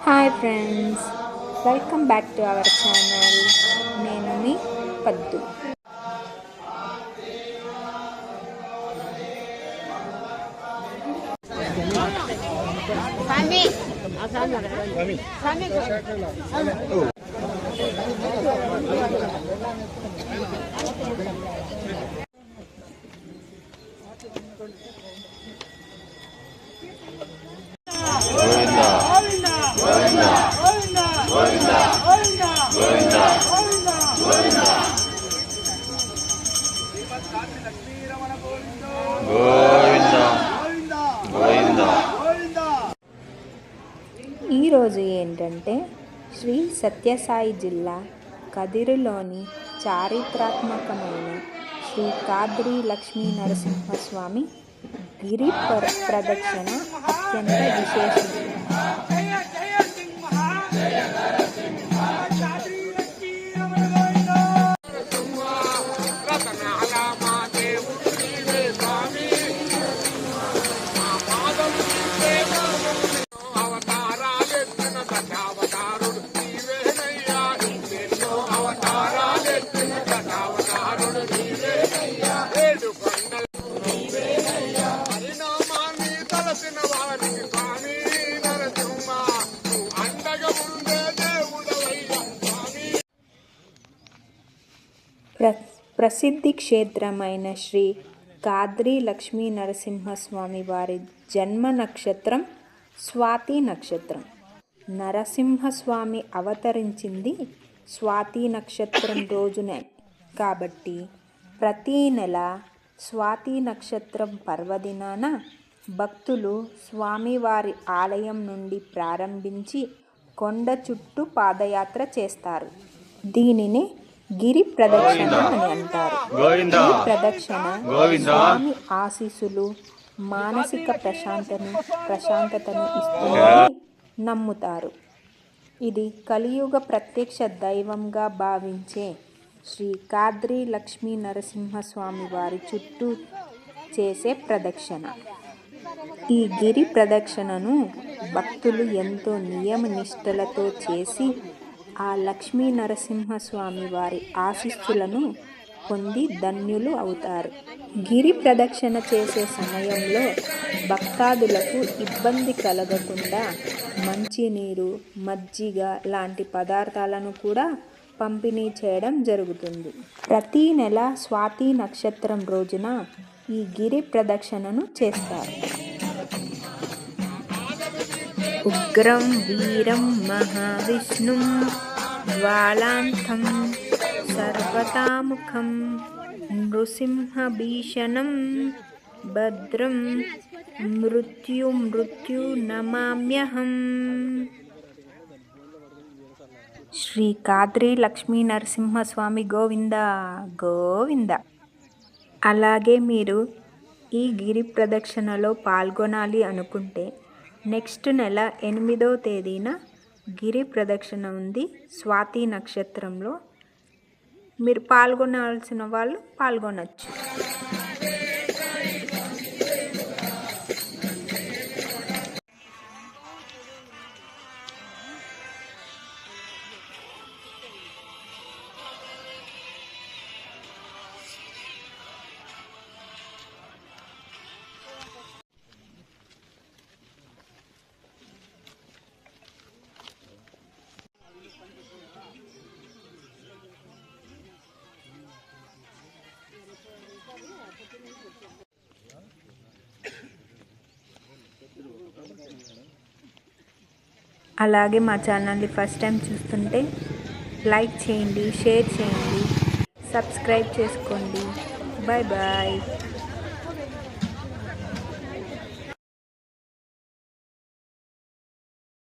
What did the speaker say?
Hi friends, welcome back to our channel. నేను మీ పద్దు. ఈరోజు ఏంటంటే శ్రీ సత్యసాయి జిల్లా కదిరిలోని చారిత్రాత్మకమైన శ్రీ కాద్రి లక్ష్మీ నరసింహస్వామి గిరి ప్రదక్షిణ అత్యంత విశేషం. ప్రసిద్ధి క్షేత్రమైన శ్రీ కాద్రి లక్ష్మీ నరసింహస్వామి వారి జన్మ నక్షత్రం స్వాతి నక్షత్రం. నరసింహస్వామి అవతరించింది స్వాతి నక్షత్రం రోజునే కాబట్టి ప్రతీ నెల స్వాతి నక్షత్రం పర్వదినాన భక్తులు స్వామివారి ఆలయం నుండి ప్రారంభించి కొండ చుట్టూ పాదయాత్ర చేస్తారు. దీనిని గిరి ప్రదక్షిణ అని అంటారు. గిరి ప్రదక్షిణ స్వామి ఆశీస్సులు, మానసిక ప్రశాంతతను ఇస్తుందని నమ్ముతారు. ఇది కలియుగ ప్రత్యక్ష దైవంగా భావించే శ్రీ కాద్రి లక్ష్మీ నరసింహస్వామి వారి చుట్టూ చేసే ప్రదక్షిణ. ఈ గిరి ప్రదక్షిణను భక్తులు ఎంతో నియమ నిష్టలతో చేసి ఆ లక్ష్మీ నరసింహస్వామి వారి ఆశీస్సులను పొంది ధన్యులు అవుతారు. గిరి ప్రదక్షిణ చేసే సమయంలో భక్తాదులకు ఇబ్బంది కలగకుండా మంచినీరు, మజ్జిగ లాంటి పదార్థాలను కూడా పంపిణీ చేయడం జరుగుతుంది. ప్రతీ నెల స్వాతి నక్షత్రం రోజున ఈ గిరి ప్రదక్షిణను చేస్తారు. ఉగ్రం వీరం మహావిష్ణుం జ్వాలాంతం సర్వతాముఖం నృసింహభీషణం భద్రం మృత్యు నమామ్యహం. శ్రీ కాద్రి లక్ష్మీ నరసింహస్వామి గోవింద గోవింద. అలాగే మీరు ఈ గిరి ప్రదక్షిణలో పాల్గొనాలి అనుకుంటే నెక్స్ట్ నెల 8వ తేదీన గిరి ప్రదక్షిణ ఉంది స్వాతి నక్షత్రంలో. మీరు పాల్గొనాల్సిన వాళ్ళు పాల్గొనవచ్చు. అలాగే మా ఛానల్ని ఫస్ట్ టైం చూస్తుంటే లైక్ చేయండి, షేర్ చేయండి, సబ్స్క్రైబ్ చేసుకోండి. Bye bye.